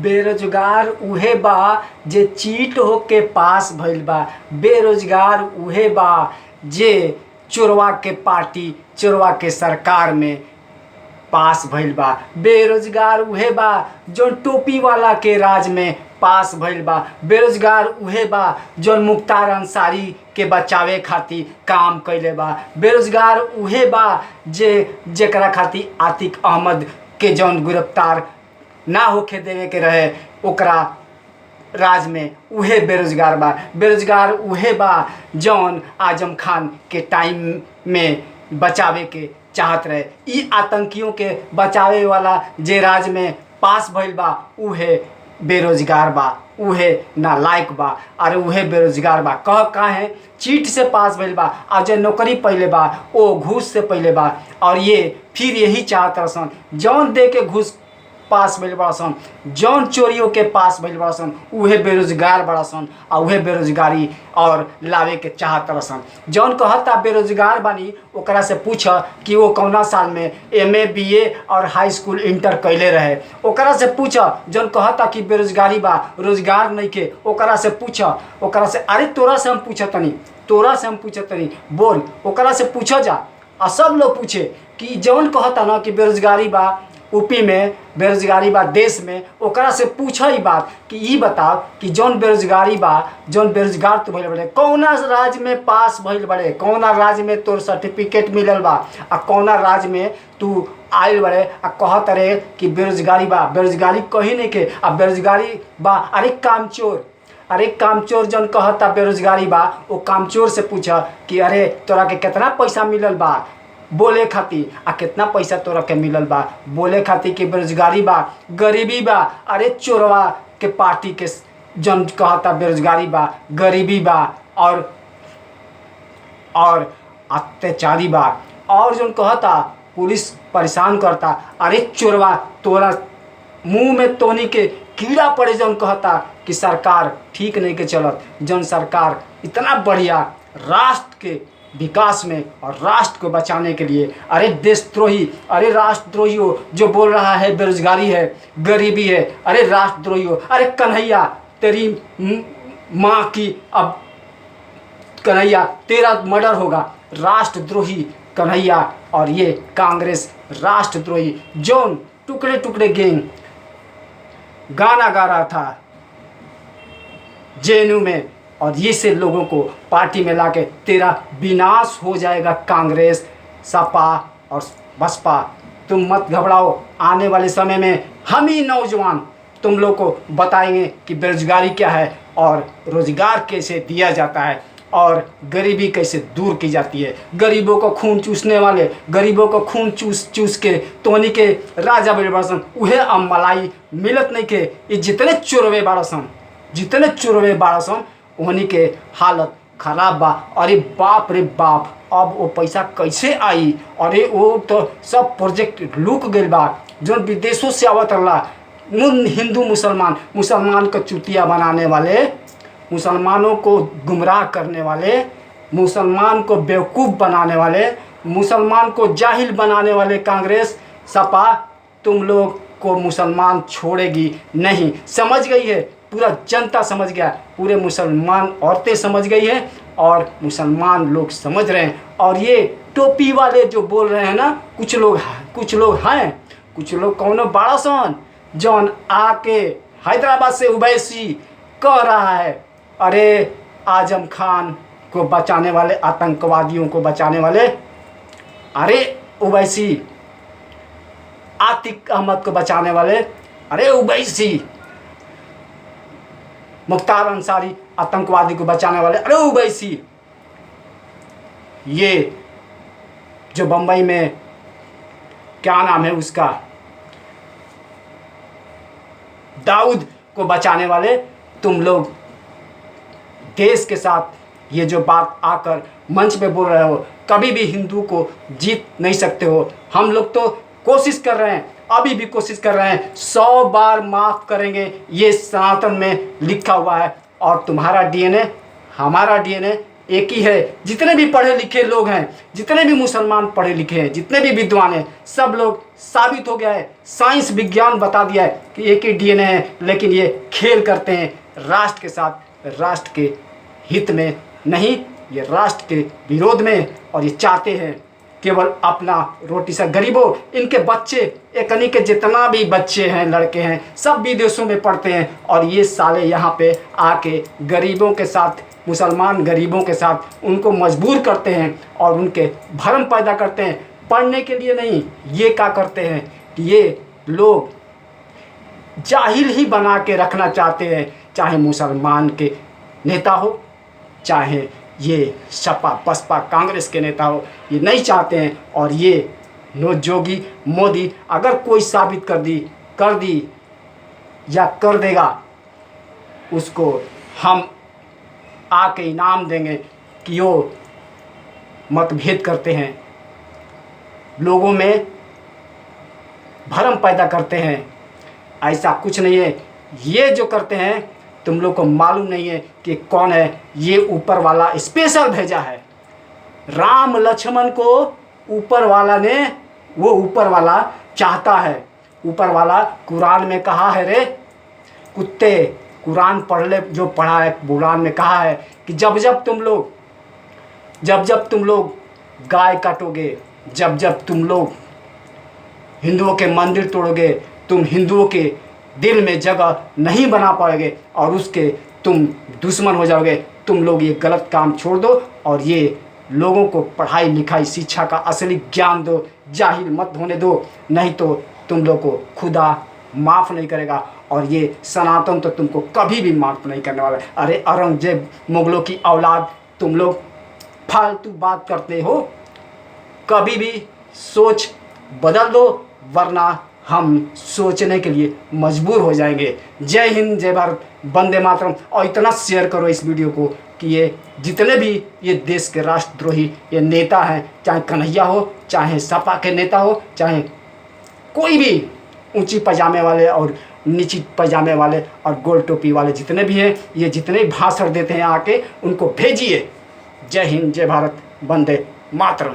बेरोजगार उहे बा जे चीट होके पास भइल बा। बेरोजगार उहे बा जे चोरवा के पार्टी, चोरवा के सरकार में पास भइल बा। बेरोजगार उहे बा जौन टोपी वाला के राज में पास भइल बा। बेरोजगार उहे बा जौन मुख्तार अंसारी के बचावे खातिर काम कइले बा। बेरोजगार उहे बा जेकरा खातिर आतिक अहमद के जौन गिरफ्तार ना होके देवे के रहे ओकरा राज में, उहे बेरोजगार बा। बेरोजगार उहे बा जौन आजम खान के टाइम में बचावे के चाहत रहे। ई आतंकियों के बचावे वाला जे राज में पास भइल बा उहे बेरोजगार बा, उहे नालायक बा और उहे बेरोजगार बा। काहे चीट से पास भइल बा और जो नौकरी पहले बा वो घूस से पहले बा। और ये फिर यही चाहत रसन जौन दे के घूस पास भइल बड़ा सन, जौन चोरियों के पास भइल बड़ा सन, उहे बेरोजगार बड़ा सन और उहे बेरोजगारी और लावे के चाहत रसन। जौन कहता बेरोजगार बानी ओकरा से पूछ कि वो कौना साल में एमए बीए और हाई स्कूल इंटर कैले रहे। ओकरा से पूछ जौन कहता कि बेरोजगारी बा, रोजगार नहीं के, ओकरा से पूछ। ओकरा से अरे तोरा से हम पूछतनी, तोरा से हम पूछतनी, बोल। ओकरा से पूछ जा। और सब लोग पूछे कि जौन कहता ना कि बेरोजगारी बा यूपी में, बेरोजगारी बा देश में, ओकरा से पूछ ही बात कि ई बताओ कि जौन बेरोजगारी बा, जौन बेरोजगार तू भइल बड़े कौना राज्य में पास भइल बड़े, कौना राज्य में तोर सर्टिफिकेट मिलल बा आ कौना राज्य में तू आयल बड़े आ कहत रहे कि बेरोजगारी बा। बेरोजगारी कहीं नहीं के आ बेरोजगारी बा। अरे कामचोर, अरे कामचोर जौन कहता बेरोजगारी बा वो कामचोर से पूछ कि अरे तोरा के कितना पैसा मिलल बा बोले खातिर आ कितना पैसा तोरा के मिलल बा बोले खातिर कि बेरोजगारी बा, गरीबी बा। अरे चोरवा के पार्टी के जन कहता बेरोजगारी बा, गरीबी बा और अत्याचारी बा। और जन कहता पुलिस परेशान करता। अरे चोरवा तोरा मुंह में तोनी के कीड़ा पड़े। जौन कहता कि सरकार ठीक नहीं के चलत, जौन सरकार इतना बढ़िया राष्ट्र के विकास में और राष्ट्र को बचाने के लिए, अरे देशद्रोही, अरे राष्ट्रद्रोही हो जो बोल रहा है बेरोजगारी है, गरीबी है, अरे राष्ट्रद्रोही हो। अरे कन्हैया तेरी माँ की अब कन्हैया तेरा मर्डर होगा। राष्ट्रद्रोही कन्हैया और ये कांग्रेस राष्ट्रद्रोही जौन टुकड़े टुकड़े गैंग गाना गा रहा था जेएनयू में और ये से लोगों को पार्टी में लाके तेरा विनाश हो जाएगा। कांग्रेस, सपा और बसपा, तुम मत घबराओ। आने वाले समय में हम ही नौजवान तुम लोग को बताएंगे कि बेरोजगारी क्या है और रोजगार कैसे दिया जाता है और गरीबी कैसे दूर की जाती है। गरीबों को खून चूसने वाले, गरीबों को खून चूस के तोनी के राजा बड़े बड़सन उहे अब मलाई मिलत नहीं के। ये जितने चोरवे बाड़सन, जितने चोरवे बाड़सन उन्हीं के हालत खराब बा। अरे बाप रे बाप, अब वो पैसा कैसे आई? अरे वो तो सब प्रोजेक्ट लुक गई बा जो विदेशों से आवत रहा। हिंदू मुसलमान को चुतिया बनाने वाले, मुसलमानों को गुमराह करने वाले, मुसलमान को बेवकूफ़ बनाने वाले, मुसलमान को जाहिल बनाने वाले कांग्रेस, सपा, तुम लोग को मुसलमान छोड़ेगी नहीं। समझ गई है, पूरा जनता समझ गया, पूरे मुसलमान औरतें समझ गई हैं और मुसलमान लोग समझ रहे हैं। और ये टोपी वाले जो बोल रहे हैं ना, कुछ लोग हैं, कुछ लोग कौनो बड़ा सन जौन आके हैदराबाद से उवैसी कह रहा है अरे आजम खान को बचाने वाले, आतंकवादियों को बचाने वाले, अरे उवैसी आतिक अहमद को बचाने वाले, अरे उवैसी मुख्तार अंसारी आतंकवादी को बचाने वाले, अरे उवैसी ये जो बंबई में क्या नाम है उसका, दाऊद को बचाने वाले, तुम लोग देश के साथ ये जो बात आकर मंच पे बोल रहे हो, कभी भी हिंदू को जीत नहीं सकते हो। हम लोग तो कोशिश कर रहे हैं, अभी भी कोशिश कर रहे हैं, 100 बार माफ़ करेंगे, ये सनातन में लिखा हुआ है। और तुम्हारा डीएनए हमारा डीएनए एक ही है। जितने भी पढ़े लिखे लोग हैं, जितने भी मुसलमान पढ़े लिखे हैं, जितने भी विद्वान हैं, सब लोग साबित हो गया है, साइंस विज्ञान बता दिया है कि एक ही डीएनए है। लेकिन ये खेल करते हैं राष्ट्र के साथ, राष्ट्र के हित में नहीं, ये राष्ट्र के विरोध में। और ये चाहते हैं केवल अपना रोटी सा। गरीबों, इनके बच्चे, एक के जितना भी बच्चे हैं, लड़के हैं, सब विदेशों में पढ़ते हैं और ये साले यहाँ पे आके गरीबों के साथ, मुसलमान गरीबों के साथ उनको मजबूर करते हैं और उनके भरम पैदा करते हैं। पढ़ने के लिए नहीं, ये क्या करते हैं कि ये लोग जाहिल ही बना के रखना चाहते हैं, चाहे मुसलमान के नेता हो, चाहे ये सपा बसपा कांग्रेस के नेता हो, ये नहीं चाहते हैं। और ये जोगी मोदी अगर कोई साबित कर दी या कर देगा, उसको हम आके इनाम देंगे कि वो मतभेद करते हैं, लोगों में भरम पैदा करते हैं। ऐसा कुछ नहीं है। ये जो करते हैं तुम लोग को मालूम नहीं है कि कौन है। ये ऊपर वाला स्पेशल भेजा है। राम लक्ष्मण को ऊपर वाला ने, वो ऊपर वाला चाहता है। ऊपर वाला कुरान में कहा है, रे कुत्ते, कुरान पढ़ ले, जो पढ़ा है कुरान में कहा है कि जब जब तुम लोग गाय काटोगे, जब तुम लोग हिंदुओं के मंदिर तोड़ोगे, तुम हिंदुओं के दिल में जगह नहीं बना पाओगे और उसके तुम दुश्मन हो जाओगे। तुम लोग ये गलत काम छोड़ दो और ये लोगों को पढ़ाई लिखाई शिक्षा का असली ज्ञान दो, जाहिल मत होने दो, नहीं तो तुम लोग को खुदा माफ़ नहीं करेगा। और ये सनातन तो तुमको कभी भी माफ़ नहीं करने वाला है। अरे औरंगजेब, मुगलों की औलाद, तुम लोग फालतू बात करते हो। कभी भी सोच बदल दो, वरना हम सोचने के लिए मजबूर हो जाएंगे। जय हिंद, जय भारत, वंदे मातरम। और इतना शेयर करो इस वीडियो को कि ये जितने भी ये देश के राष्ट्रद्रोही ये नेता हैं, चाहे कन्हैया हो, चाहे सपा के नेता हो, चाहे कोई भी ऊंची पजामे वाले और नीची पजामे वाले और गोल टोपी वाले जितने भी हैं, ये जितने भाषण देते हैं आके उनको भेजिए। जय हिंद, जय भारत, वंदे मातरम।